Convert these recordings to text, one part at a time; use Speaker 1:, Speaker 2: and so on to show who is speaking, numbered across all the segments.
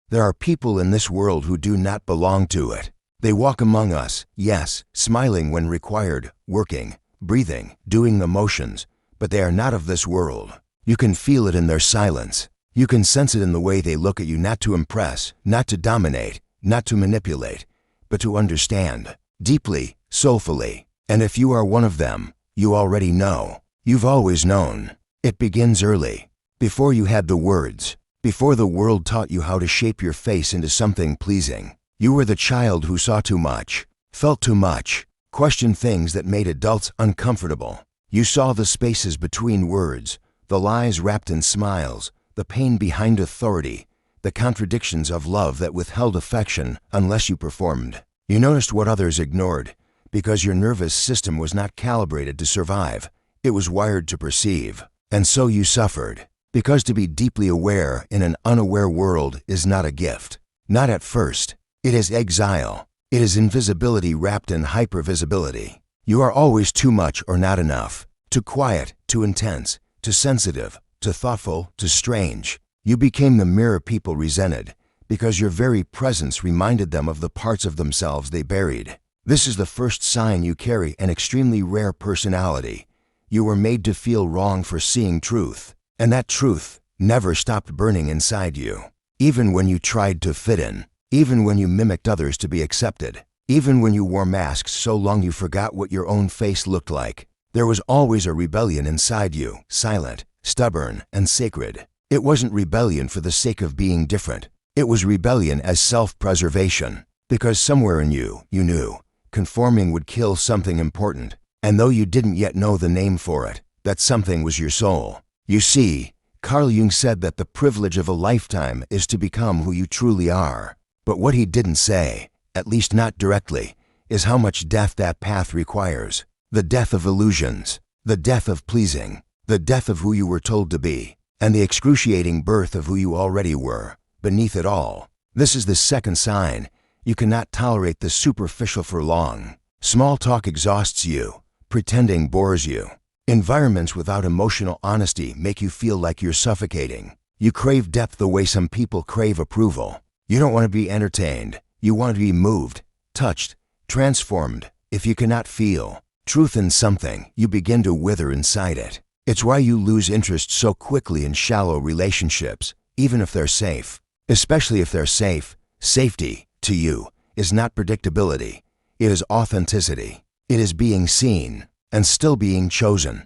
Speaker 1: There are people in this world who do not belong to it. They walk among us, yes, smiling when required, working, breathing, doing the motions, but they are not of this world. You can feel it in their silence. You can sense it in the way they look at you, not to impress, not to dominate, not to manipulate, but to understand, deeply, soulfully. And if you are one of them, you already know. You've always known. It begins early, before you had the words, before the world taught you how to shape your face into something pleasing. You were the child who saw too much, felt too much, questioned things that made adults uncomfortable. You saw the spaces between words, the lies wrapped in smiles, the pain behind authority, the contradictions of love that withheld affection unless you performed. You noticed what others ignored, because your nervous system was not calibrated to survive. It was wired to perceive. And so you suffered, because to be deeply aware in an unaware world is not a gift. Not at first. It is exile. It is invisibility wrapped in hypervisibility. You are always too much or not enough, too quiet, too intense, too sensitive, too thoughtful, too strange. You became the mirror people resented, because your very presence reminded them of the parts of themselves they buried. This is the first sign you carry an extremely rare personality. You were made to feel wrong for seeing truth, and that truth never stopped burning inside you. Even when you tried to fit in, even when you mimicked others to be accepted, even when you wore masks so long you forgot what your own face looked like, there was always a rebellion inside you, silent, stubborn, and sacred. It wasn't rebellion for the sake of being different. It was rebellion as self-preservation, because somewhere in you, you knew, conforming would kill something important. And though you didn't yet know the name for it, that something was your soul. You see, Carl Jung said that the privilege of a lifetime is to become who you truly are. But what he didn't say, at least not directly, is how much death that path requires. The death of illusions, the death of pleasing, the death of who you were told to be, and the excruciating birth of who you already were, beneath it all. This is the second sign. You cannot tolerate the superficial for long. Small talk exhausts you. Pretending bores you. Environments without emotional honesty make you feel like you're suffocating. You crave depth the way some people crave approval. You don't want to be entertained. You want to be moved, touched, transformed. If you cannot feel truth in something, you begin to wither inside it. It's why you lose interest so quickly in shallow relationships, even if they're safe. Especially if they're safe. Safety, to you, is not predictability. It is authenticity. It is being seen and still being chosen.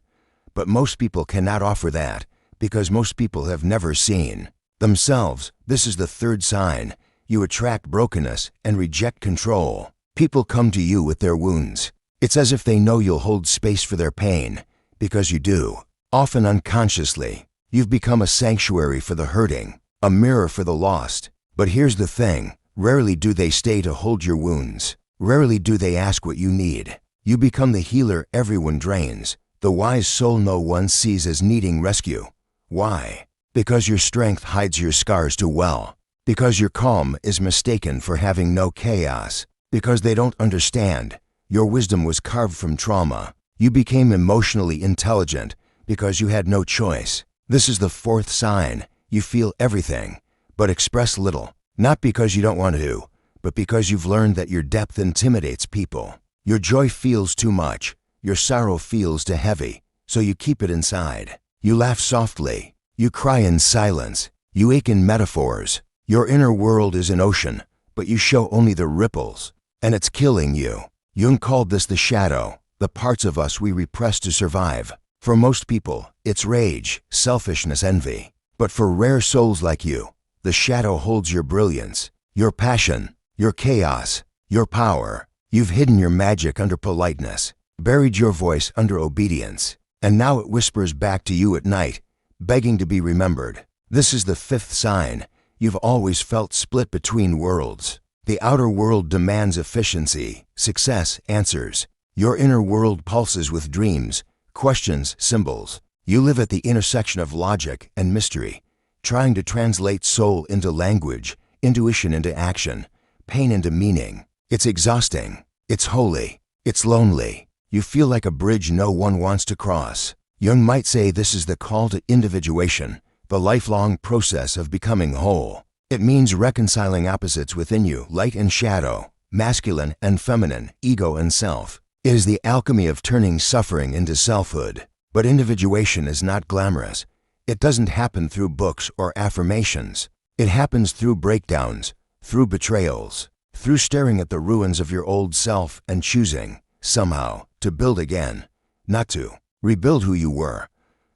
Speaker 1: But most people cannot offer that because most people have never seen themselves. This is the third sign. You attract brokenness and reject control. People come to you with their wounds. It's as if they know you'll hold space for their pain, because you do. Often unconsciously, you've become a sanctuary for the hurting, a mirror for the lost. But here's the thing. Rarely do they stay to hold your wounds. Rarely do they ask what you need. You become the healer everyone drains, the wise soul no one sees as needing rescue. Why? Because your strength hides your scars too well. Because your calm is mistaken for having no chaos. Because they don't understand. Your wisdom was carved from trauma. You became emotionally intelligent because you had no choice. This is the fourth sign. You feel everything, but express little. Not because you don't want to, but because you've learned that your depth intimidates people. Your joy feels too much. Your sorrow feels too heavy, so you keep it inside. You laugh softly. You cry in silence. You ache in metaphors. Your inner world is an ocean, but you show only the ripples, and it's killing you. Jung called this the shadow, the parts of us we repress to survive. For most people, it's rage, selfishness, envy. But for rare souls like you, the shadow holds your brilliance, your passion, your chaos, your power. You've hidden your magic under politeness, buried your voice under obedience, and now it whispers back to you at night, begging to be remembered. This is the fifth sign. You've always felt split between worlds. The outer world demands efficiency, success, answers. Your inner world pulses with dreams, questions, symbols. You live at the intersection of logic and mystery, trying to translate soul into language, intuition into action, pain into meaning. It's exhausting. It's holy. It's lonely. You feel like a bridge no one wants to cross. Jung might say this is the call to individuation, the lifelong process of becoming whole. It means reconciling opposites within you, light and shadow, masculine and feminine, ego and self. It is the alchemy of turning suffering into selfhood. But individuation is not glamorous. It doesn't happen through books or affirmations. It happens through breakdowns, through betrayals, through staring at the ruins of your old self and choosing, somehow, to build again. Not to rebuild who you were,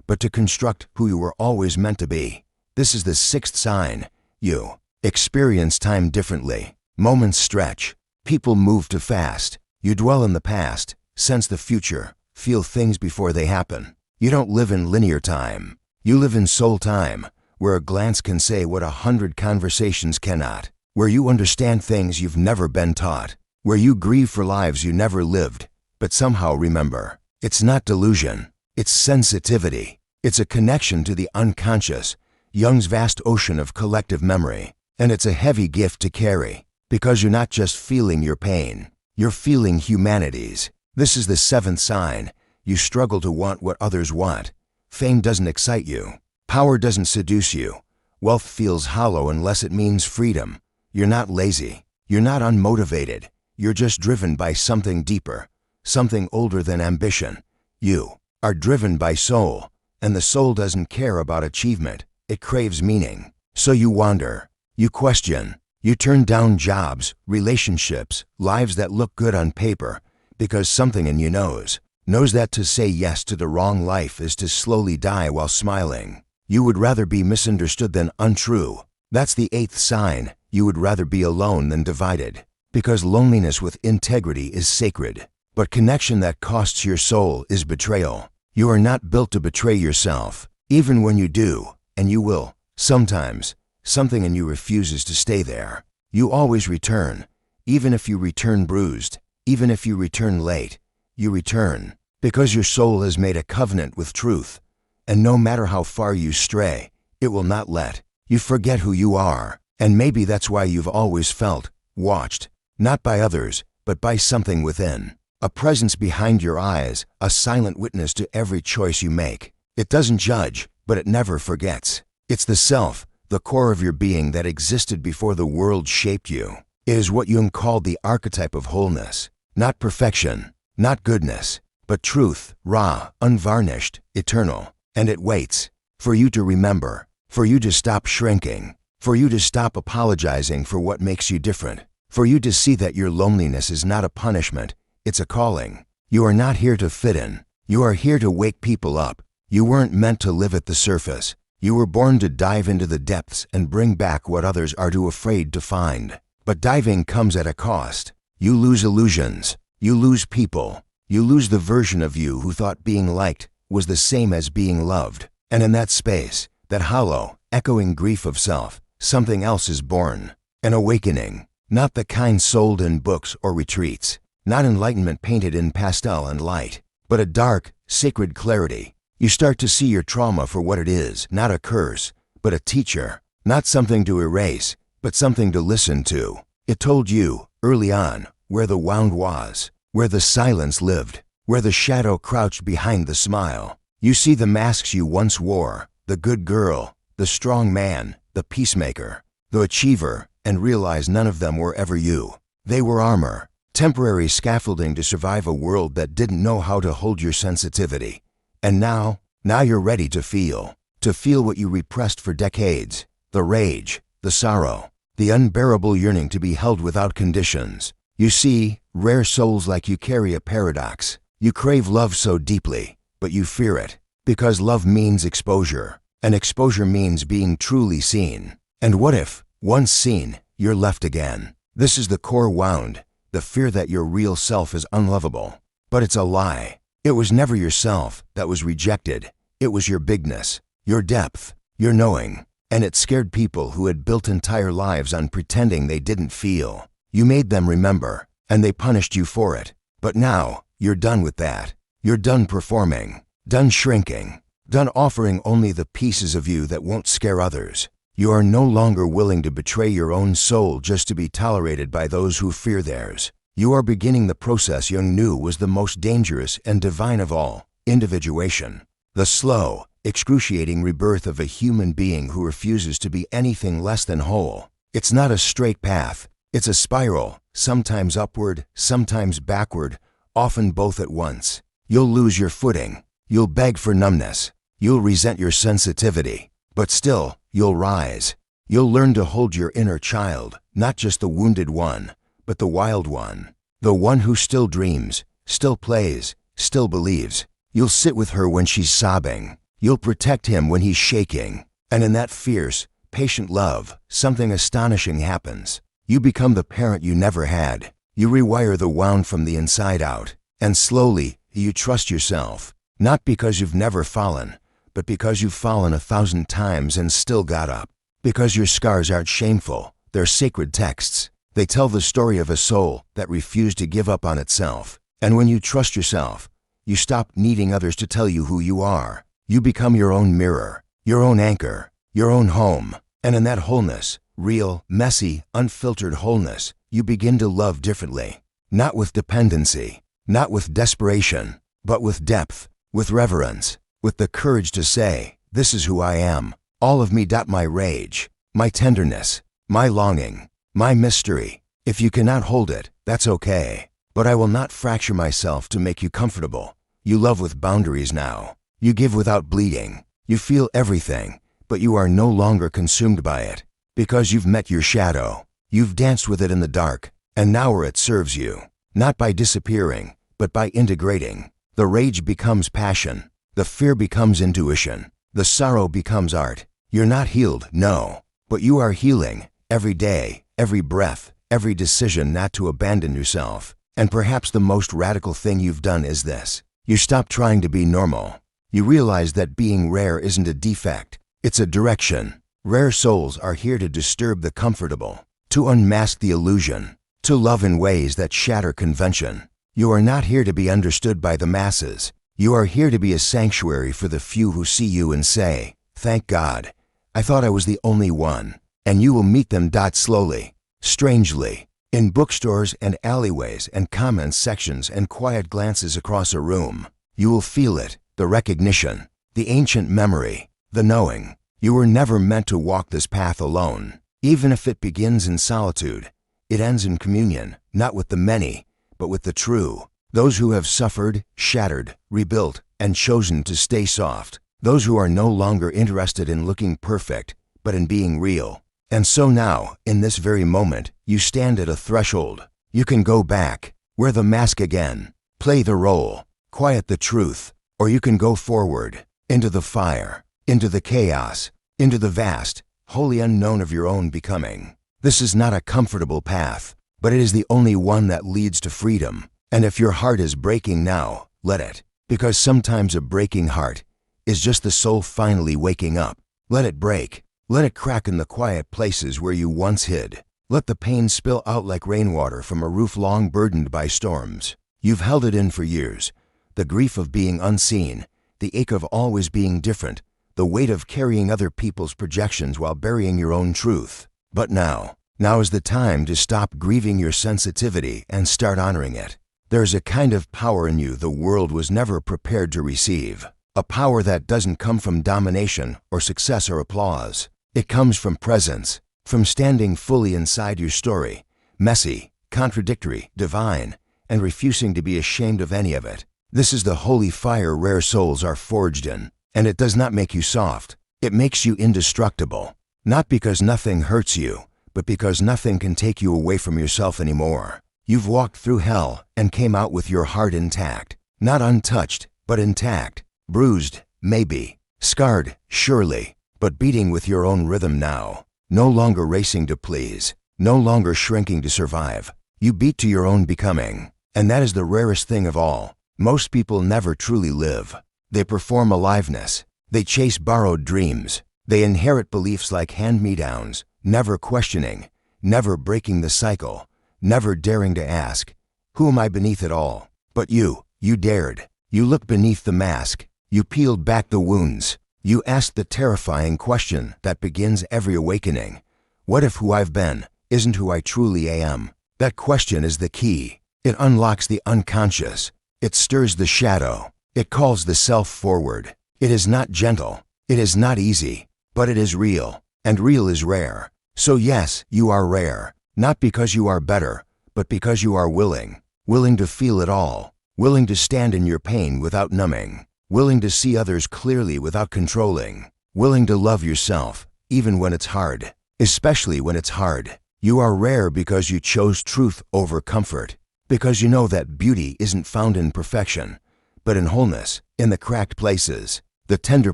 Speaker 1: but to construct who you were always meant to be. This is the sixth sign. You experience time differently. Moments stretch. People move too fast. You dwell in the past, sense the future, feel things before they happen. You don't live in linear time. You live in soul time, where a glance can say what 100 conversations cannot, where you understand things you've never been taught, where you grieve for lives you never lived, but somehow remember. It's not delusion. It's sensitivity. It's a connection to the unconscious, Jung's vast ocean of collective memory. And it's a heavy gift to carry, because you're not just feeling your pain. You're feeling humanity's. This is the seventh sign. You struggle to want what others want. Fame doesn't excite you. Power doesn't seduce you. Wealth feels hollow unless it means freedom. You're not lazy. You're not unmotivated. You're just driven by something deeper, something older than ambition. You are driven by soul, and the soul doesn't care about achievement. It craves meaning. So you wander. You question. You turn down jobs, relationships, lives that look good on paper, because something in you knows that to say yes to the wrong life is to slowly die while smiling. You would rather be misunderstood than untrue. That's the eighth sign. You would rather be alone than divided, because loneliness with integrity is sacred. But connection that costs your soul is betrayal. You are not built to betray yourself. Even when you do, and you will, sometimes, something in you refuses to stay there. You always return. Even if you return bruised, even if you return late, you return, because your soul has made a covenant with truth. And no matter how far you stray, it will not let you forget who you are. And maybe that's why you've always felt watched, not by others, but by something within. A presence behind your eyes, a silent witness to every choice you make. It doesn't judge, but it never forgets. It's the self, the core of your being that existed before the world shaped you. It is what Jung called the archetype of wholeness. Not perfection, not goodness, but truth, raw, unvarnished, eternal. And it waits for you to remember, for you to stop shrinking, for you to stop apologizing for what makes you different, for you to see that your loneliness is not a punishment, it's a calling. You are not here to fit in. You are here to wake people up. You weren't meant to live at the surface. You were born to dive into the depths and bring back what others are too afraid to find. But diving comes at a cost. You lose illusions. You lose people. You lose the version of you who thought being liked was the same as being loved. And in that space, that hollow, echoing grief of self, something else is born. An awakening. Not the kind sold in books or retreats. Not enlightenment painted in pastel and light, but a dark, sacred clarity. You start to see your trauma for what it is, not a curse, but a teacher. Not something to erase, but something to listen to. It told you, early on, where the wound was, where the silence lived, where the shadow crouched behind the smile. You see the masks you once wore, the good girl, the strong man, the peacemaker, the achiever, and realize none of them were ever you. They were armor. Temporary scaffolding to survive a world that didn't know how to hold your sensitivity. And now you're ready to feel what you repressed for decades. The rage, the sorrow, the unbearable yearning to be held without conditions. You see, rare souls like you carry a paradox. You crave love so deeply, but you fear it, because love means exposure, and exposure means being truly seen. And what if, once seen, you're left again? This is the core wound. The fear that your real self is unlovable. But it's a lie. It was never yourself that was rejected. It was your bigness, your depth, your knowing. And it scared people who had built entire lives on pretending they didn't feel. You made them remember, and they punished you for it. But now, you're done with that. You're done performing, done shrinking, done offering only the pieces of you that won't scare others. You are no longer willing to betray your own soul just to be tolerated by those who fear theirs. You are beginning the process Jung knew was the most dangerous and divine of all, individuation. The slow, excruciating rebirth of a human being who refuses to be anything less than whole. It's not a straight path. It's a spiral, sometimes upward, sometimes backward, often both at once. You'll lose your footing. You'll beg for numbness. You'll resent your sensitivity. But still, you'll rise. You'll learn to hold your inner child, not just the wounded one, but the wild one. The one who still dreams, still plays, still believes. You'll sit with her when she's sobbing. You'll protect him when he's shaking. And in that fierce, patient love, something astonishing happens. You become the parent you never had. You rewire the wound from the inside out. And slowly, you trust yourself. Not because you've never fallen, but because you've fallen 1,000 times and still got up. Because your scars aren't shameful. They're sacred texts. They tell the story of a soul that refused to give up on itself. And when you trust yourself, you stop needing others to tell you who you are. You become your own mirror, your own anchor, your own home. And in that wholeness, real, messy, unfiltered wholeness, you begin to love differently. Not with dependency, not with desperation, but with depth, with reverence, with the courage to say, this is who I am. All of me. My rage, my tenderness, my longing, my mystery. If you cannot hold it, that's okay. But I will not fracture myself to make you comfortable. You love with boundaries now. You give without bleeding. You feel everything, but you are no longer consumed by it. Because you've met your shadow. You've danced with it in the dark, and now where it serves you. Not by disappearing, but by integrating. The rage becomes passion. The fear becomes intuition. The sorrow becomes art. You're not healed, no. But you are healing, every day, every breath, every decision not to abandon yourself. And perhaps the most radical thing you've done is this. You stop trying to be normal. You realize that being rare isn't a defect. It's a direction. Rare souls are here to disturb the comfortable, to unmask the illusion, to love in ways that shatter convention. You are not here to be understood by the masses. You are here to be a sanctuary for the few who see you and say, thank God, I thought I was the only one. And you will meet them. Slowly, strangely, in bookstores and alleyways and comments sections and quiet glances across a room. You will feel it, the recognition, the ancient memory, the knowing. You were never meant to walk this path alone. Even if it begins in solitude, it ends in communion, not with the many, but with the true. Those who have suffered, shattered, rebuilt, and chosen to stay soft. Those who are no longer interested in looking perfect, but in being real. And so now, in this very moment, you stand at a threshold. You can go back, wear the mask again, play the role, quiet the truth, or you can go forward, into the fire, into the chaos, into the vast, wholly unknown of your own becoming. This is not a comfortable path, but it is the only one that leads to freedom. And if your heart is breaking now, let it. Because sometimes a breaking heart is just the soul finally waking up. Let it break. Let it crack in the quiet places where you once hid. Let the pain spill out like rainwater from a roof long burdened by storms. You've held it in for years. The grief of being unseen, the ache of always being different, the weight of carrying other people's projections while burying your own truth. But now is the time to stop grieving your sensitivity and start honoring it. There's a kind of power in you the world was never prepared to receive. A power that doesn't come from domination or success or applause. It comes from presence, from standing fully inside your story, messy, contradictory, divine, and refusing to be ashamed of any of it. This is the holy fire rare souls are forged in, and it does not make you soft. It makes you indestructible. Not because nothing hurts you, but because nothing can take you away from yourself anymore. You've walked through hell and came out with your heart intact. Not untouched, but intact. Bruised, maybe. Scarred, surely. But beating with your own rhythm now. No longer racing to please. No longer shrinking to survive. You beat to your own becoming. And that is the rarest thing of all. Most people never truly live. They perform aliveness. They chase borrowed dreams. They inherit beliefs like hand-me-downs, never questioning, never breaking the cycle, never daring to ask, who am I beneath it all? But you dared. You looked beneath the mask. You peeled back the wounds. You asked the terrifying question that begins every awakening. What if who I've been isn't who I truly am? That question is the key. It unlocks the unconscious. It stirs the shadow. It calls the self forward. It is not gentle. It is not easy. But it is real. And real is rare. So yes, you are rare. Not because you are better, but because you are willing. Willing to feel it all. Willing to stand in your pain without numbing. Willing to see others clearly without controlling. Willing to love yourself, even when it's hard. Especially when it's hard. You are rare because you chose truth over comfort. Because you know that beauty isn't found in perfection, but in wholeness, in the cracked places, the tender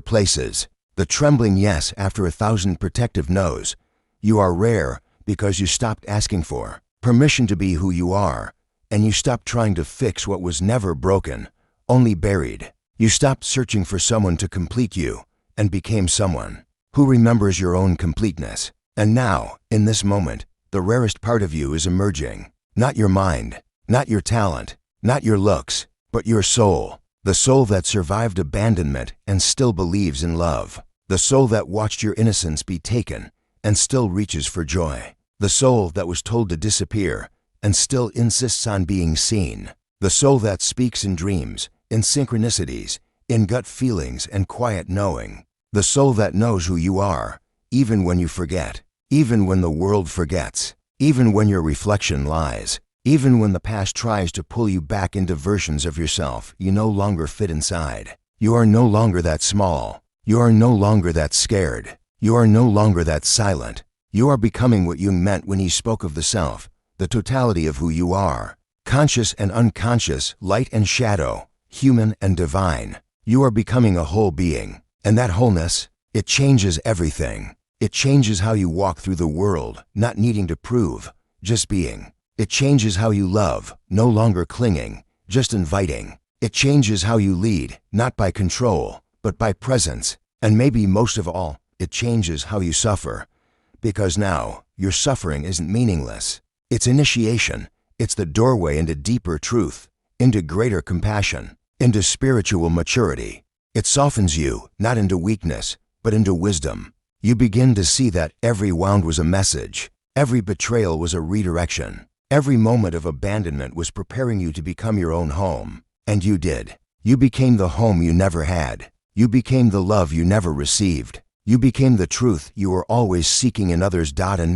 Speaker 1: places, the trembling yes after 1,000 protective no's. You are rare because you stopped asking for permission to be who you are, and you stopped trying to fix what was never broken, only buried. You stopped searching for someone to complete you and became someone who remembers your own completeness. And now, in this moment, the rarest part of you is emerging. Not your mind, not your talent, not your looks, but your soul. The soul that survived abandonment and still believes in love. The soul that watched your innocence be taken and still reaches for joy. The soul that was told to disappear and still insists on being seen. The soul that speaks in dreams, in synchronicities, in gut feelings and quiet knowing. The soul that knows who you are, even when you forget, even when the world forgets, even when your reflection lies, even when the past tries to pull you back into versions of yourself you no longer fit inside. You are no longer that small. You are no longer that scared. You are no longer that silent. You are becoming what Jung meant when he spoke of the self, the totality of who you are, conscious and unconscious, light and shadow, human and divine. You are becoming a whole being, and that wholeness, it changes everything. It changes how you walk through the world, not needing to prove, just being. It changes how you love, no longer clinging, just inviting. It changes how you lead, not by control, but by presence. And maybe most of all, it changes how you suffer. Because now, your suffering isn't meaningless. It's initiation. It's the doorway into deeper truth, into greater compassion, into spiritual maturity. It softens you, not into weakness, but into wisdom. You begin to see that every wound was a message. Every betrayal was a redirection. Every moment of abandonment was preparing you to become your own home. And you did. You became the home you never had. You became the love you never received. You became the truth you were always seeking in others. And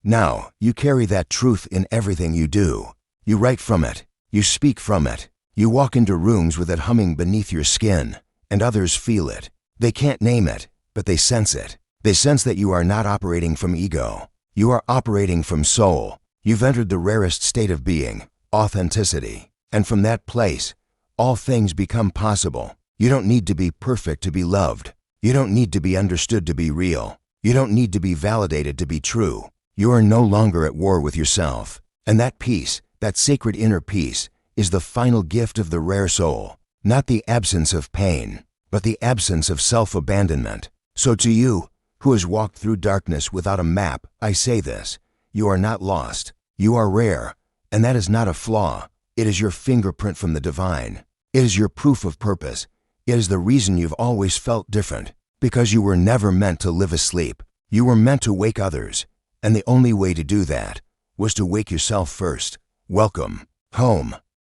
Speaker 1: now, you carry that truth in everything you do. You write from it. You speak from it. You walk into rooms with it humming beneath your skin, and others feel it. They can't name it, but they sense it. They sense that you are not operating from ego. You are operating from soul. You've entered the rarest state of being, authenticity. And from that place, all things become possible. You don't need to be perfect to be loved. You don't need to be understood to be real. You don't need to be validated to be true. You are no longer at war with yourself. And that peace, that sacred inner peace, is the final gift of the rare soul. Not the absence of pain, but the absence of self-abandonment. So to you, who has walked through darkness without a map, I say this: you are not lost. You are rare, and that is not a flaw. It is your fingerprint from the divine. It is your proof of purpose. It is the reason you've always felt different, because you were never meant to live asleep. You were meant to wake others, and the only way to do that was to wake yourself first. Welcome home.